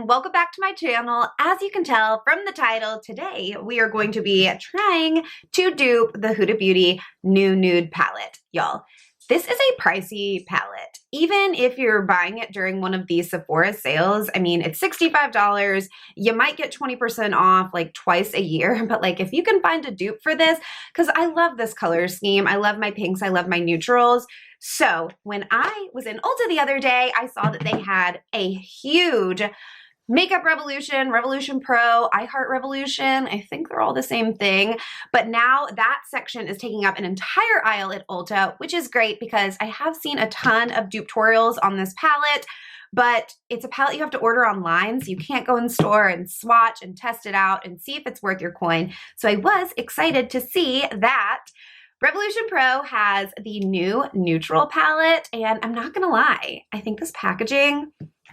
and welcome back to my channel. As you can tell from the title, today we are going to be trying to dupe the Huda Beauty new nude palette. Y'all, this is a pricey palette. Even if you're buying it during one of these Sephora sales, I mean, it's $65. You might get 20% off like twice a year, but like if you can find a dupe for this, because I love this color scheme. I love my pinks, I love my neutrals. So when I was in Ulta the other day, I saw that they had a huge Makeup Revolution, Revolution Pro, I Heart Revolution. I think they're all the same thing. But now that section is taking up an entire aisle at Ulta, which is great because I have seen a ton of dupe tutorials on this palette, but it's a palette you have to order online, so you can't go in store and swatch and test it out and see if it's worth your coin. So I was excited to see that Revolution Pro has the new neutral palette, and I'm not gonna lie, I think this packaging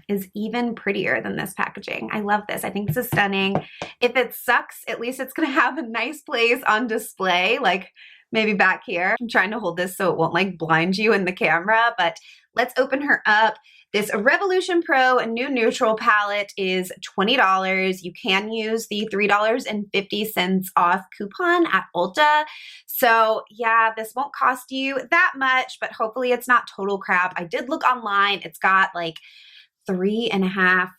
is even prettier than this packaging. I love this. I think this is stunning. If it sucks, at least it's gonna have a nice place on display, like maybe back here. I'm trying to hold this so it won't like blind you in the camera, but let's open her up. This Revolution Pro new neutral palette is $20. You can use the $3.50 off coupon at Ulta. So yeah, this won't cost you that much, but hopefully it's not total crap. I did look online. It's got like 3.5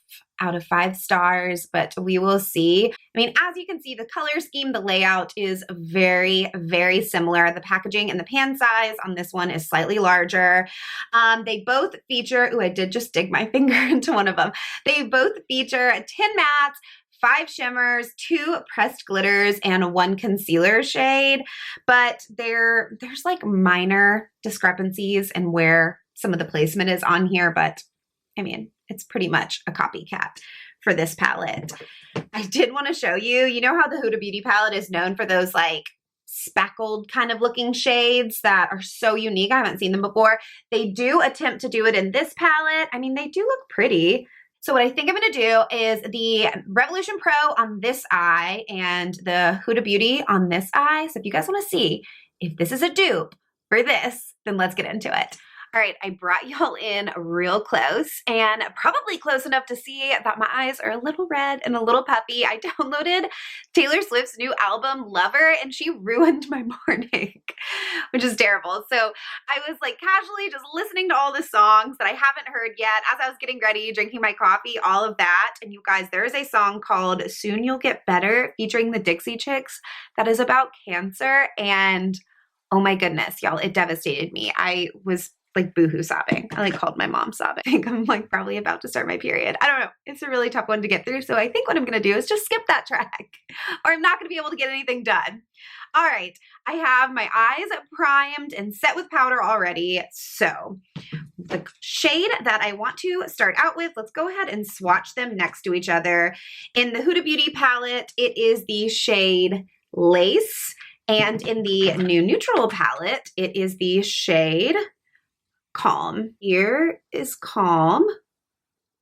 out of 5 stars, but we will see. I mean, as you can see, the color scheme, the layout is very, very similar. The packaging and the pan size on this one is slightly larger. They both feature, ooh, I did just dig my finger into one of them. They both feature 10 mattes, 5 shimmers, 2 pressed glitters, and 1 concealer shade. But there's like minor discrepancies in where some of the placement is on here, but I mean, it's pretty much a copycat for this palette. I did want to show you, you know how the Huda Beauty palette is known for those like speckled kind of looking shades that are so unique. I haven't seen them before. They do attempt to do it in this palette. I mean, they do look pretty. So what I think I'm going to do is the Revolution Pro on this eye and the Huda Beauty on this eye. So if you guys want to see if this is a dupe for this, then let's get into it. All right, I brought y'all in real close and probably close enough to see that my eyes are a little red and a little puffy. I downloaded Taylor Swift's new album, Lover, and she ruined my morning, which is terrible. So I was like casually just listening to all the songs that I haven't heard yet as I was getting ready, drinking my coffee, all of that. And you guys, there is a song called Soon You'll Get Better featuring the Dixie Chicks that is about cancer. And oh my goodness, y'all, it devastated me. I was like boohoo sobbing. I like called my mom sobbing. I think I'm like probably about to start my period. I don't know. It's a really tough one to get through. So I think what I'm going to do is just skip that track or I'm not going to be able to get anything done. All right. I have my eyes primed and set with powder already. So the shade that I want to start out with, let's go ahead and swatch them next to each other. In the Huda Beauty palette, it is the shade Lace. And in the new neutral palette, it is the shade Calm. Here is Calm.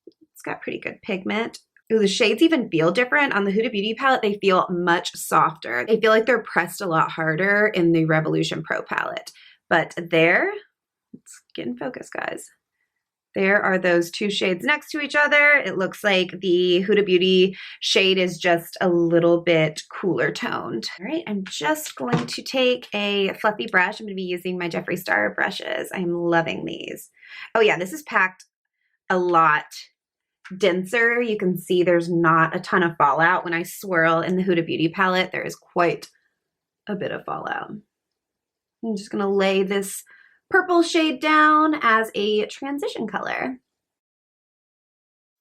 It's got pretty good pigment. Ooh, the shades even feel different. On the Huda Beauty palette, they feel much softer. I feel like they're pressed a lot harder in the Revolution Pro palette. But there, let's get in focus, guys. There are those 2 shades next to each other. It looks like the Huda Beauty shade is just a little bit cooler toned. All right, I'm just going to take a fluffy brush. I'm going to be using my Jeffree Star brushes. I'm loving these. Oh yeah, this is packed a lot denser. You can see there's not a ton of fallout. When I swirl in the Huda Beauty palette, there is quite a bit of fallout. I'm just going to lay this purple shade down as a transition color.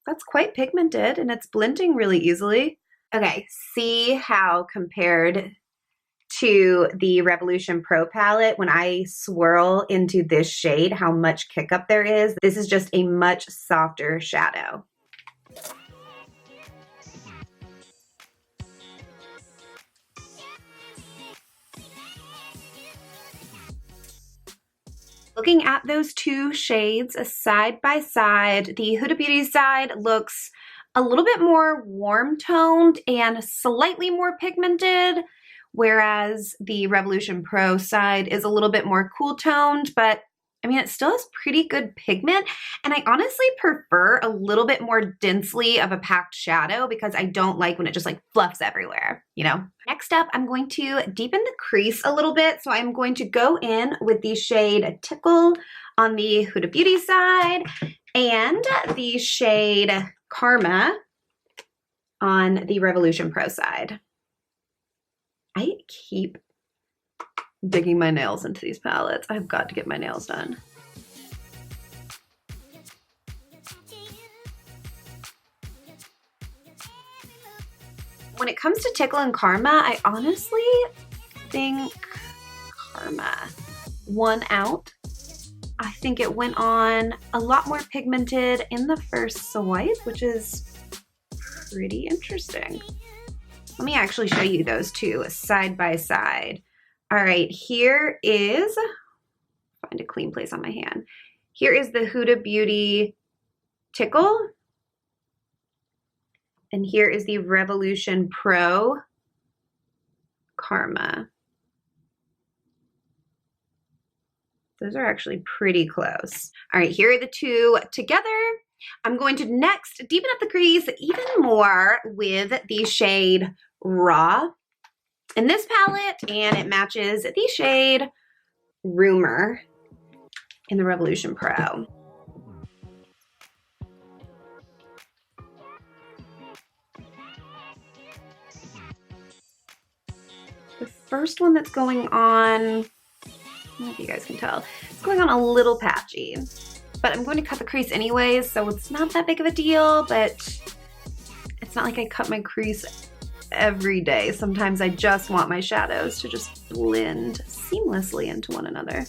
That's quite pigmented and it's blending really easily. Okay, see how compared to the Revolution Pro palette, when I swirl into this shade, how much kick up there is. This is just a much softer shadow. Looking at those 2 shades side by side, the Huda Beauty side looks a little bit more warm toned and slightly more pigmented, whereas the Revolution Pro side is a little bit more cool toned, but I mean, it still has pretty good pigment, and I honestly prefer a little bit more densely of a packed shadow because I don't like when it just like fluffs everywhere, you know? Next up, I'm going to deepen the crease a little bit. So I'm going to go in with the shade Tickle on the Huda Beauty side and the shade Karma on the Revolution Pro side. I keep digging my nails into these palettes. I've got to get my nails done. When it comes to Tickle and Karma, I honestly think Karma won out. I think it went on a lot more pigmented in the first swipe, which is pretty interesting. Let me actually show you those two side by side. All right, here is, find a clean place on my hand. Here is the Huda Beauty Tickle. And here is the Revolution Pro Karma. Those are actually pretty close. All right, here are the two together. I'm going to next deepen up the crease even more with the shade Raw in this palette, and it matches the shade Rumor in the Revolution Pro. The first one that's going on, I don't know if you guys can tell, it's going on a little patchy, but I'm going to cut the crease anyways, so it's not that big of a deal, but it's not like I cut my crease every day. Sometimes I just want my shadows to just blend seamlessly into one another.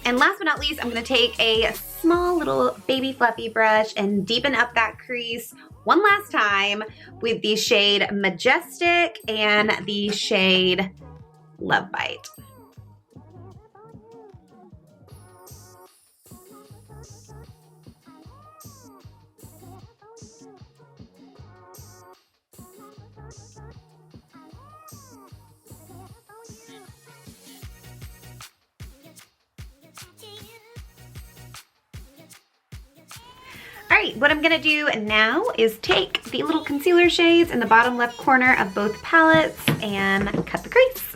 And last but not least, I'm gonna take a small little baby fluffy brush and deepen up that crease one last time with the shade Majestic and the shade Love Bite. All right, what I'm gonna do now is take the little concealer shades in the bottom left corner of both palettes and cut the crease.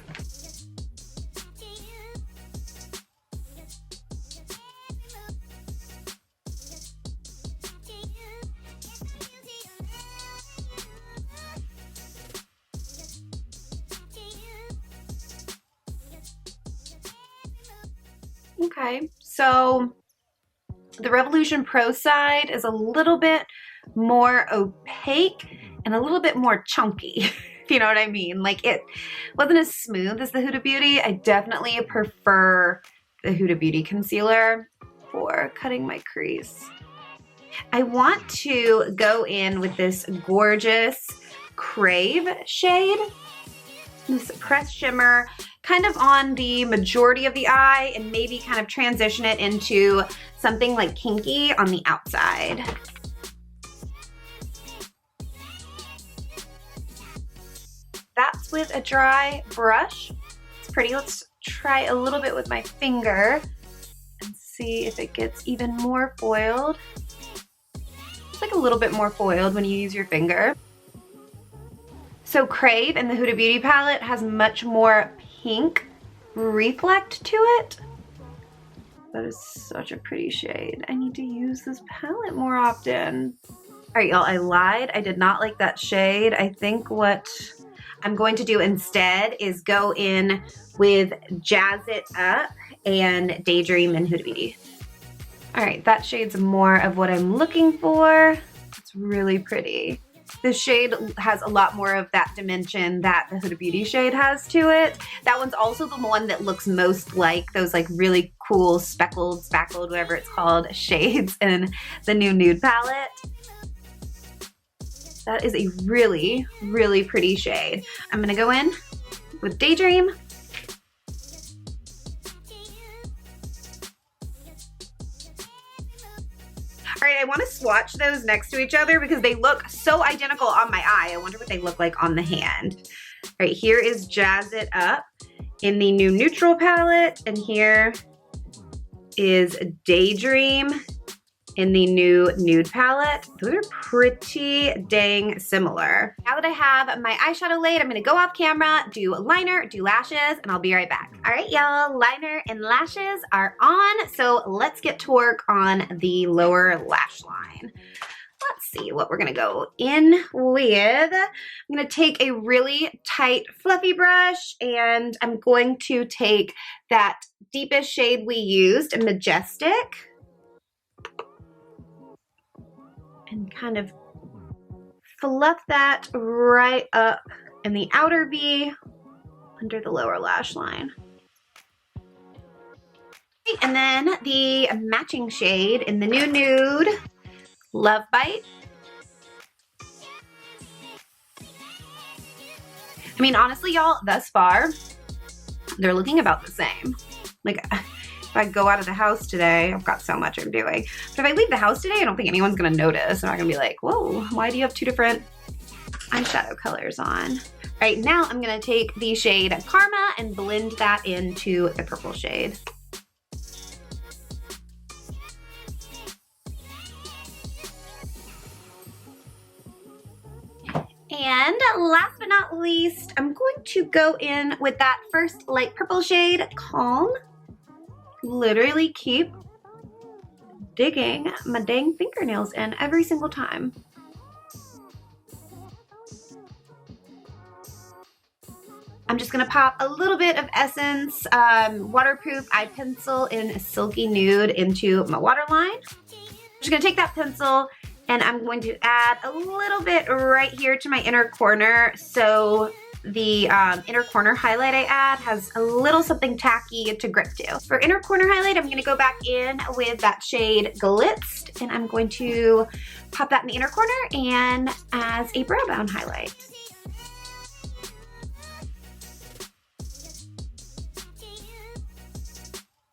Okay, so the Revolution Pro side is a little bit more opaque and a little bit more chunky, if you know what I mean. Like, it wasn't as smooth as the Huda Beauty. I definitely prefer the Huda Beauty concealer for cutting my crease. I want to go in with this gorgeous Crave shade, this pressed shimmer, kind of on the majority of the eye, and maybe kind of transition it into something like kinky on the outside. That's with a dry brush. It's pretty. Let's try a little bit with my finger and see if it gets even more foiled. It's like a little bit more foiled when you use your finger. So Crave in the Huda Beauty palette has much more pink reflect to it. That is such a pretty shade. I need to use this palette more often. All right, y'all, I lied. I did not like that shade. I think what I'm going to do instead is go in with Jazz It Up and Daydream in Huda Beauty. All right, that shade's more of what I'm looking for. It's really pretty. This shade has a lot more of that dimension that the Huda Beauty shade has to it. That one's also the one that looks most like those like really cool speckled, spackled, whatever it's called, shades in the new Nude palette. That is a really, really pretty shade. I'm gonna go in with Daydream. All right, I want to swatch those next to each other because they look so identical on my eye. I wonder what they look like on the hand. All right, here is Jazz It Up in the new neutral palette, and here is Daydream in the new nude palette. Those are pretty dang similar. Now that I have my eyeshadow laid, I'm gonna go off camera, do liner, do lashes, and I'll be right back. All right, y'all, liner and lashes are on, so let's get to work on the lower lash line. Let's see what we're gonna go in with. I'm gonna take a really tight, fluffy brush, and I'm going to take that deepest shade we used, Majestic, and kind of fluff that right up in the outer V under the lower lash line. And then the matching shade in the new nude, Love Bite. I mean, honestly, y'all, thus far, they're looking about the same. Like, if I go out of the house today, I've got so much I'm doing. But if I leave the house today, I don't think anyone's gonna notice. I'm not gonna be like, whoa, why do you have two different eyeshadow colors on? All right, now I'm gonna take the shade Karma and blend that into the purple shade. And last but not least, I'm going to go in with that first light purple shade, Calm. Literally keep digging my dang fingernails in every single time. I'm just gonna pop a little bit of Essence waterproof eye pencil in Silky Nude into my waterline. I'm just gonna take that pencil and I'm going to add a little bit right here to my inner corner, so the inner corner highlight I add has a little something tacky to grip to. For inner corner highlight, I'm gonna go back in with that shade Glitzed, and I'm going to pop that in the inner corner and as a brow bone highlight.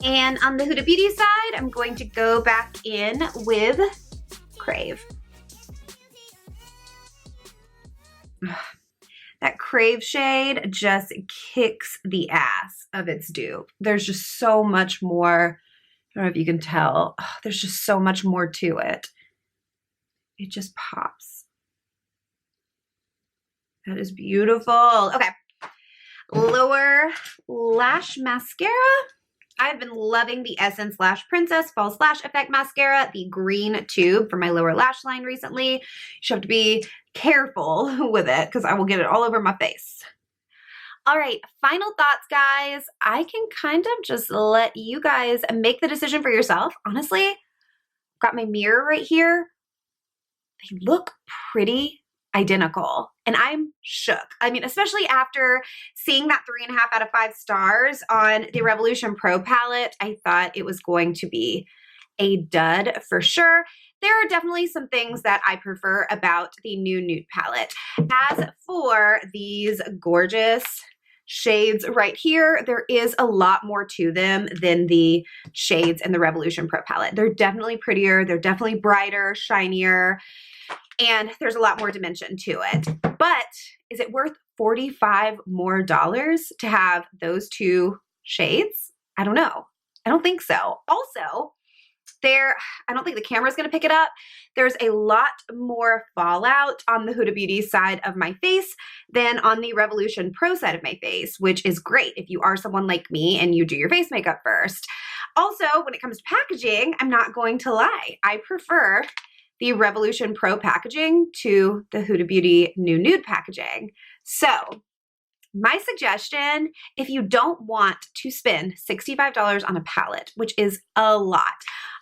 And on the Huda Beauty side, I'm going to go back in with Crave. That Crave shade just kicks the ass of its dupe. There's just so much more. I don't know if you can tell. There's just so much more to it. It just pops. That is beautiful. Okay. Lower lash mascara. I've been loving the Essence Lash Princess False Lash Effect Mascara, the green tube for my lower lash line recently. You should have to be careful with it because I will get it all over my face. All right, final thoughts, guys. I can kind of just let you guys make the decision for yourself. Honestly, I've got my mirror right here. They look pretty identical, and I'm shook. I mean, especially after seeing that 3.5 out of 5 stars on the Revolution Pro palette, I thought it was going to be a dud for sure. There are definitely some things that I prefer about the new nude palette. As for these gorgeous shades right here, there is a lot more to them than the shades in the Revolution Pro palette. They're definitely prettier, they're definitely brighter, shinier, and there's a lot more dimension to it. But is it worth $45 more to have those two shades? I don't know. I don't think so. Also, I don't think the camera's gonna pick it up. There's a lot more fallout on the Huda Beauty side of my face than on the Revolution Pro side of my face, which is great if you are someone like me and you do your face makeup first. Also, when it comes to packaging, I'm not going to lie. I prefer the Revolution Pro packaging to the Huda Beauty new nude packaging. So my suggestion, if you don't want to spend $65 on a palette, which is a lot,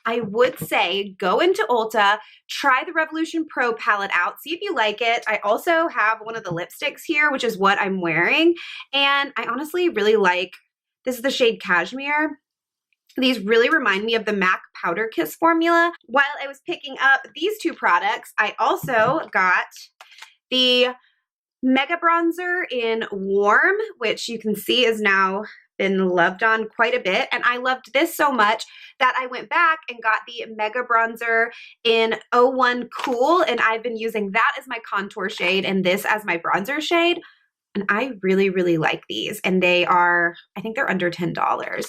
I would say go into Ulta, try the Revolution Pro palette out, see if you like it. I also have one of the lipsticks here, which is what I'm wearing. And I honestly really like, this is the shade Cashmere. These really remind me of the MAC Powder Kiss formula. While I was picking up these two products, I also got the Mega Bronzer in Warm, which you can see is now been loved on quite a bit, and I loved this so much that I went back and got the Mega Bronzer in 01 Cool, and I've been using that as my contour shade and this as my bronzer shade, and I really, really like these, and they are, I think they're under $10.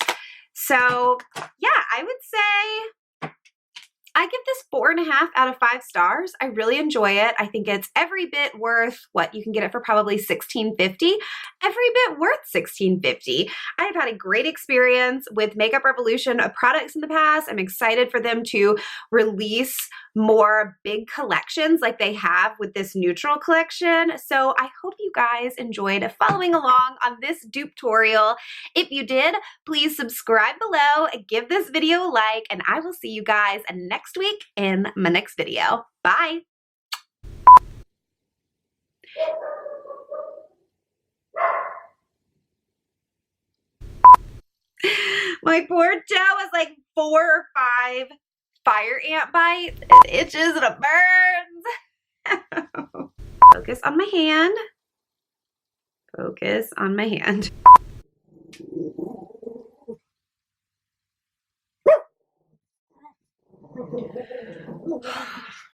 So yeah, I would say I give this 4.5 out of 5 stars. I really enjoy it. I think it's every bit worth what you can get it for, probably $16.50. Every bit worth $16.50. I've had a great experience with Makeup Revolution products in the past. I'm excited for them to release more big collections like they have with this neutral collection. So I hope you guys enjoyed following along on this dupe tutorial. If you did, please subscribe below, give this video a like, and I will see you guys next week in my next video. Bye. My poor toe has like 4 or 5 fire ant bites. It itches and it burns. Focus on my hand. Focus on my hand.